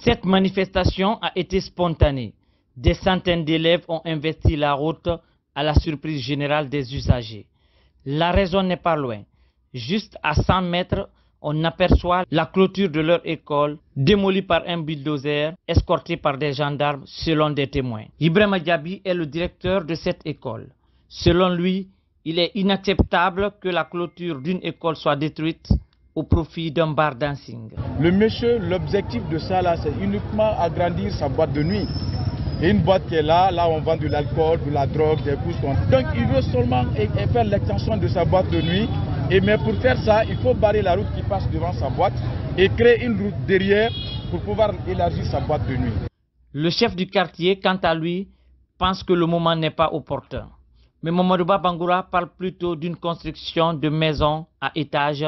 Cette manifestation a été spontanée. Des centaines d'élèves ont investi la route à la surprise générale des usagers. La raison n'est pas loin. Juste à 100 mètres, on aperçoit la clôture de leur école démolie par un bulldozer escorté par des gendarmes selon des témoins. Ibrahima Diaby est le directeur de cette école. Selon lui, il est inacceptable que la clôture d'une école soit détruite au profit d'un bar dancing. Le monsieur, l'objectif de ça là, c'est uniquement agrandir sa boîte de nuit. Et une boîte qui est là où on vend de l'alcool, de la drogue, des pousses. Donc il veut seulement faire l'extension de sa boîte de nuit. Mais pour faire ça, il faut barrer la route qui passe devant sa boîte et créer une route derrière pour pouvoir élargir sa boîte de nuit. Le chef du quartier, quant à lui, pense que le moment n'est pas opportun. Mais Mamadouba Bangoura parle plutôt d'une construction de maisons à étages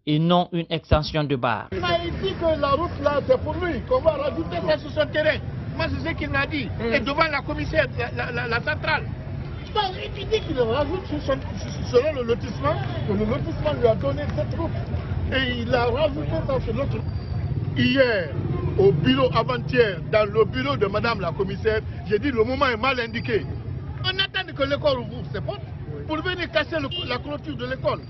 et non une extension de bar. Il m'a dit que la route là, c'est pour lui, qu'on va rajouter ça sur son terrain. Moi, c'est ce qu'il m'a dit. Et devant la commissaire, la centrale. Donc, il dit qu'il rajoute selon le lotissement, que le lotissement lui a donné cette route. Et il a rajouté ça sur l'autre. Hier, au bureau avant-hier, dans le bureau de madame la commissaire, j'ai dit le moment est mal indiqué. On attend que l'école ouvre ses portes pour venir casser la clôture de l'école.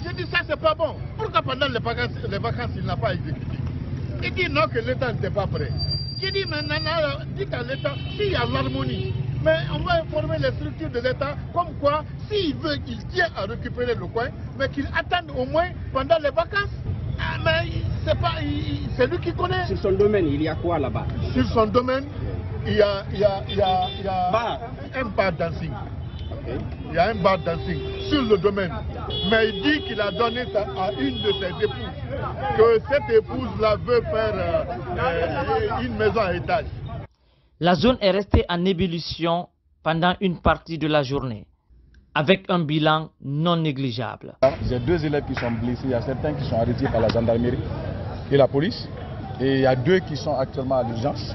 J'ai dit ça, c'est pas bon. Pourquoi pendant les vacances il n'a pas exécuté? Il dit non, que l'État n'était pas prêt. J'ai dit maintenant, dites à l'État, s'il y a l'harmonie, mais on va informer les structures de l'État comme quoi, s'il veut qu'il tient à récupérer le coin, mais qu'il attende au moins pendant les vacances. Ah, mais c'est lui qui connaît. Sur son domaine, il y a quoi là-bas? Sur son domaine, il y a un bar dancing. Okay. Il y a un bar dancing sur le domaine. Mais il dit qu'il a donné ça à une de ses épouses. Que cette épouse-là veut faire une maison à étage. La zone est restée en ébullition pendant une partie de la journée, avec un bilan non négligeable. J'ai 2 élèves qui sont blessés, il y a certains qui sont arrêtés par la gendarmerie et la police. Et il y a 2 qui sont actuellement à l'urgence.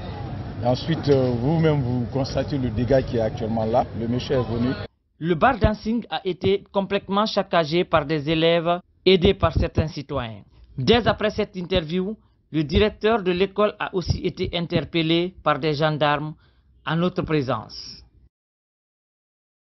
Ensuite, vous-même, vous constatez le dégât qui est actuellement là. Le monsieur est venu. Le bar dancing a été complètement saccagé par des élèves aidés par certains citoyens. Dès après cette interview, le directeur de l'école a aussi été interpellé par des gendarmes en notre présence.